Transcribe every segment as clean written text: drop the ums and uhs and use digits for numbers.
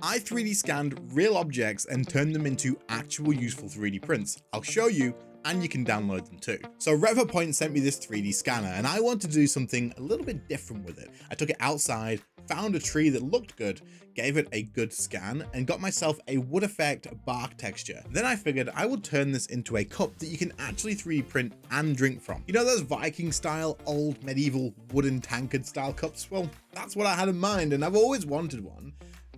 I 3D scanned real objects and turned them into actual useful 3D prints. I'll show you, and you can download them too. So RevoPoint sent me this 3D scanner and I wanted to do something a little bit different with it. I took it outside, found a tree that looked good, gave it a good scan, and got myself a wood effect bark texture. Then I figured I would turn this into a cup that you can actually 3D print and drink from. You know those Viking style, old medieval wooden tankard style cups? Well, that's what I had in mind, and I've always wanted one.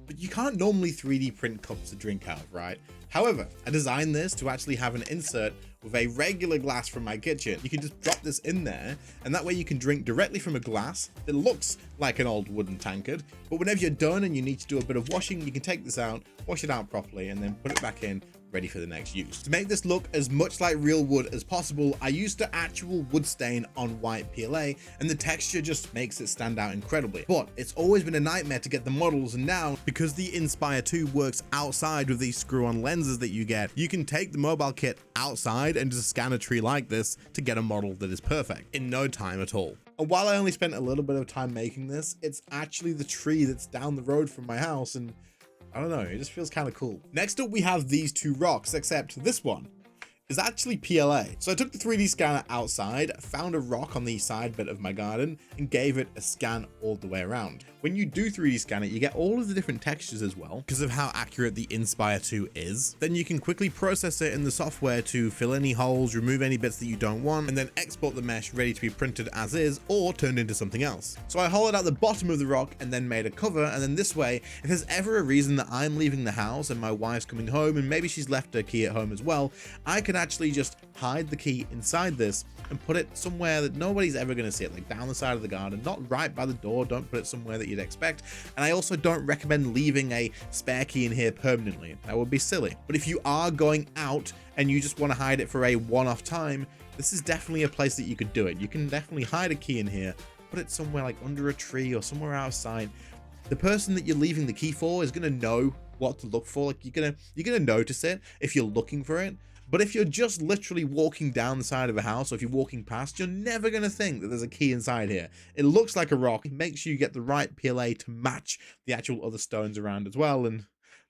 But you can't normally 3D print cups to drink out of, right? However, I designed this to actually have an insert with a regular glass from my kitchen. You can just drop this in there, and that way you can drink directly from a glass that looks like an old wooden tankard. But whenever you're done and you need to do a bit of washing, you can take this out, wash it out properly, and then put it back in, ready for the next use. To make this look as much like real wood as possible, I used the actual wood stain on white PLA, and the texture just makes it stand out incredibly. But it's always been a nightmare to get the models, and now, because the Inspire 2 works outside with these screw-on lenses that you get, you can take the mobile kit outside and just scan a tree like this to get a model that is perfect in no time at all. And while I only spent a little bit of time making this, it's actually the tree that's down the road from my house, and I don't know, it just feels kind of cool. Next up, we have these two rocks, except this one is actually PLA. So I took the 3D scanner outside, found a rock on the side bit of my garden, and gave it a scan all the way around. When you do 3D scan it, you get all of the different textures as well, because of how accurate the Inspire 2 is. Then you can quickly process it in the software to fill any holes, remove any bits that you don't want, and then export the mesh ready to be printed as is, or turned into something else. So I hollowed out the bottom of the rock and then made a cover, and then this way, if there's ever a reason that I'm leaving the house and my wife's coming home, and maybe she's left her key at home as well, I can actually just hide the key inside this and put it somewhere that nobody's ever going to see it, like down the side of the garden, not right by the door. Don't put it somewhere that you'd expect. And I also don't recommend leaving a spare key in here permanently. That would be silly. But if you are going out and you just want to hide it for a one-off time, this is definitely a place that you could do it. You can definitely hide a key in here, put it somewhere like under a tree or somewhere outside. The person that you're leaving the key for is going to know what to look for. Like you're gonna notice it if you're looking for it. But if you're just literally walking down the side of a house, or if you're walking past, you're never going to think that there's a key inside here. It looks like a rock. Make sure you get the right PLA to match the actual other stones around as well, and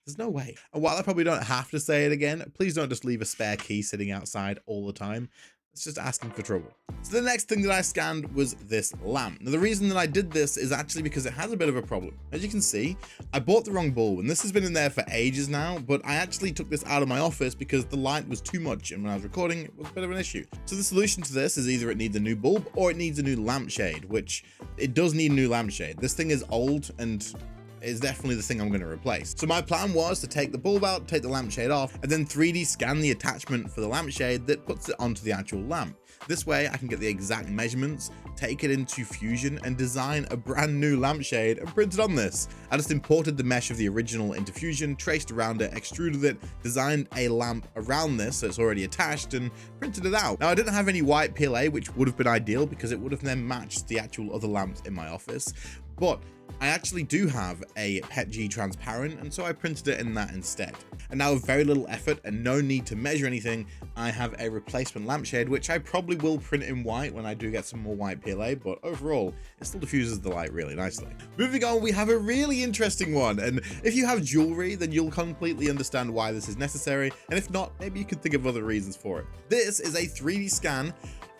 there's no way. And while I probably don't have to say it again, please don't just leave a spare key sitting outside all the time. It's just asking for trouble. So the next thing that I scanned was this lamp. Now the reason that I did this is actually because it has a bit of a problem. As you can see, I bought the wrong bulb, and this has been in there for ages now, but I actually took this out of my office because the light was too much, and when I was recording, it was a bit of an issue. So the solution to this is either it needs a new bulb or it needs a new lampshade, which it does need a new lampshade. This thing is old and is definitely the thing I'm going to replace. So my plan was to take the bulb out, take the lampshade off, and then 3D scan the attachment for the lampshade that puts it onto the actual lamp. This way I can get the exact measurements, take it into Fusion, and design a brand new lampshade and print it on this. I just imported the mesh of the original into Fusion, traced around it, extruded it, designed a lamp around this so it's already attached, and printed it out. Now I didn't have any white PLA, which would have been ideal because it would have then matched the actual other lamps in my office, but I actually do have a PETG transparent, and so I printed it in that instead. And now with very little effort and no need to measure anything, I have a replacement lampshade, which I probably will print in white when I do get some more white PLA, but overall, it still diffuses the light really nicely. Moving on, we have a really interesting one, and if you have jewelry, then you'll completely understand why this is necessary, and if not, maybe you could think of other reasons for it. This is a 3D scan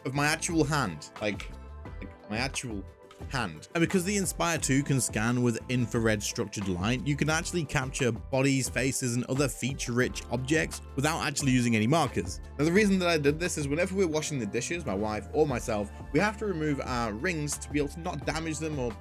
of my actual hand, like my actual hand. And because the Inspire 2 can scan with infrared structured light, you can actually capture bodies, faces, and other feature-rich objects without actually using any markers. Now the reason that I did this is whenever we're washing the dishes, my wife or myself, we have to remove our rings to be able to not damage them, or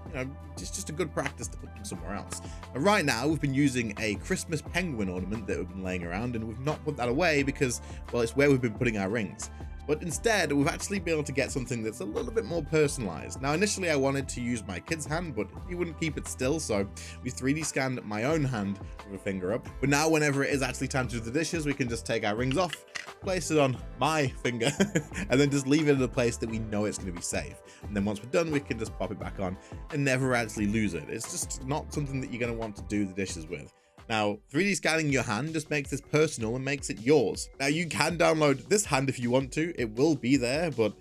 it's just a good practice to put them somewhere else. And right now we've been using a Christmas penguin ornament that we've been laying around, and we've not put that away because, well, it's where we've been putting our rings. But instead, we've actually been able to get something that's a little bit more personalized. Now, initially I wanted to use my kid's hand, but he wouldn't keep it still, so we 3D scanned my own hand with a finger up. But now whenever it is actually time to do the dishes, we can just take our rings off, place it on my finger, and then just leave it in a place that we know it's going to be safe. And then once we're done, we can just pop it back on and never actually lose it. It's just not something that you're going to want to do the dishes with. Now, 3D scanning your hand just makes this personal and makes it yours. Now, you can download this hand if you want to. It will be there, but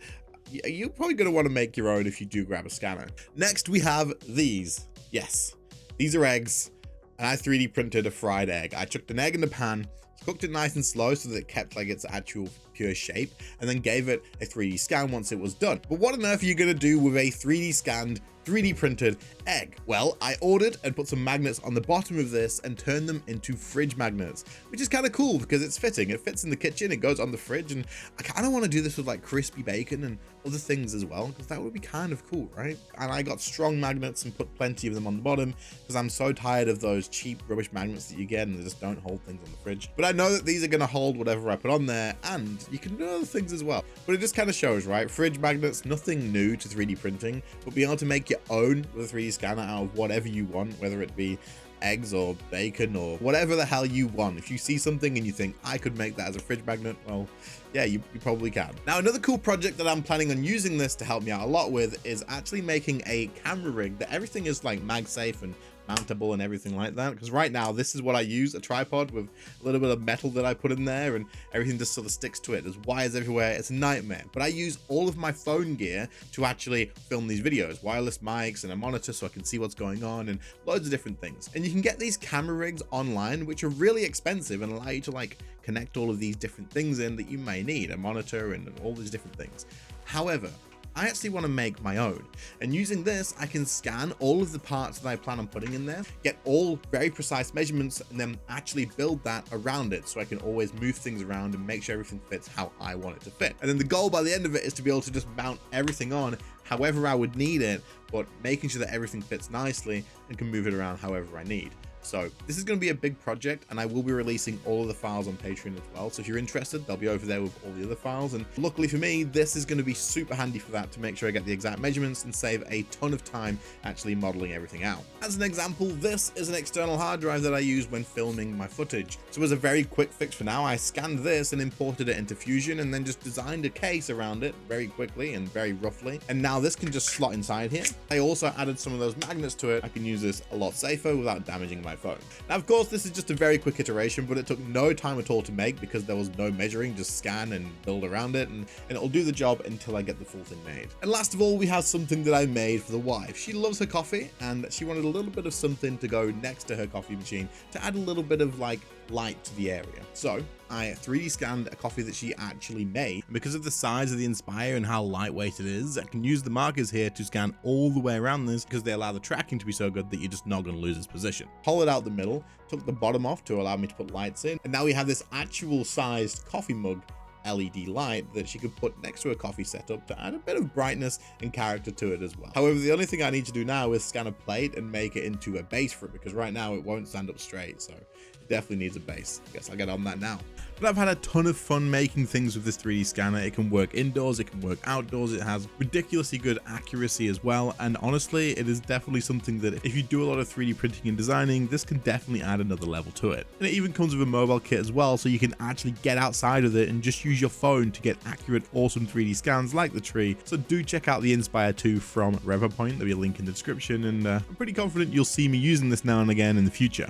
you're probably going to want to make your own if you do grab a scanner. Next, we have these. Yes, these are eggs. and I 3D printed a fried egg. I chucked an egg in the pan, cooked it nice and slow so that it kept like its actual pure shape, and then gave it a 3D scan once it was done. But what on earth are you gonna do with a 3D scanned, 3D printed egg? Well, I ordered and put some magnets on the bottom of this and turned them into fridge magnets, which is kind of cool because it's fitting. It fits in the kitchen, it goes on the fridge, and I kind of want to do this with like crispy bacon and other things as well, because that would be kind of cool, right? And I got strong magnets and put plenty of them on the bottom because I'm so tired of those cheap rubbish magnets that you get and they just don't hold things on the fridge. But I know that these are going to hold whatever I put on there, and you can do other things as well. But it just kind of shows, right? Fridge magnets, nothing new to 3D printing, but being able to make your own with a 3D scanner out of whatever you want, whether it be eggs or bacon or whatever the hell you want. If you see something and you think I could make that as a fridge magnet, well, yeah, you probably can. Now, another cool project that I'm planning on using this to help me out a lot with is actually making a camera rig that everything is like MagSafe and mountable and everything like that, because right now this is what I use, a tripod with a little bit of metal that I put in there, and everything just sort of sticks to it. There's wires everywhere, it's a nightmare. But I use all of my phone gear to actually film these videos, wireless mics and a monitor so I can see what's going on and loads of different things. And you can get these camera rigs online, which are really expensive and allow you to like connect all of these different things in that you may need, a monitor and all these different things. However, I actually want to make my own, and using this I can scan all of the parts that I plan on putting in there, get all very precise measurements, and then actually build that around it so I can always move things around and make sure everything fits how I want it to fit. And then the goal by the end of it is to be able to just mount everything on however I would need it, but making sure that everything fits nicely and can move it around however I need. So this is going to be a big project, and I will be releasing all of the files on Patreon as well. So if you're interested, they'll be over there with all the other files. And luckily for me, this is going to be super handy for that, to make sure I get the exact measurements and save a ton of time actually modeling everything out. As an example, this is an external hard drive that I use when filming my footage. So as a very quick fix for now, I scanned this and imported it into Fusion, and then just designed a case around it very quickly and very roughly. And now this can just slot inside here. I also added some of those magnets to it. I can use this a lot safer without damaging my phone. Now, of course, this is just a very quick iteration, but it took no time at all to make because there was no measuring, just scan and build around it, and it'll do the job until I get the full thing made. And last of all, we have something that I made for the wife. She loves her coffee, and she wanted a little bit of something to go next to her coffee machine to add a little bit of like light to the area. So I 3D scanned a coffee that she actually made. And because of the size of the Inspire and how lightweight it is, I can use the markers here to scan all the way around this because they allow the tracking to be so good that you're just not going to lose its position. Hollowed out the middle, took the bottom off to allow me to put lights in, and now we have this actual sized coffee mug LED light that she could put next to a coffee setup to add a bit of brightness and character to it as well. However, the only thing I need to do now is scan a plate and make it into a base for it, because right now it won't stand up straight, so it definitely needs a base. Guess I'll get on that now. But I've had a ton of fun making things with this 3D scanner. It can work indoors, it can work outdoors, it has ridiculously good accuracy as well, and honestly, it is definitely something that if you do a lot of 3D printing and designing, this can definitely add another level to it. And it even comes with a mobile kit as well, so you can actually get outside of it and just use your phone to get accurate, awesome 3D scans like the tree. So do check out the Inspire 2 from RevoPoint. There'll be a link in the description, and I'm pretty confident you'll see me using this now and again in the future.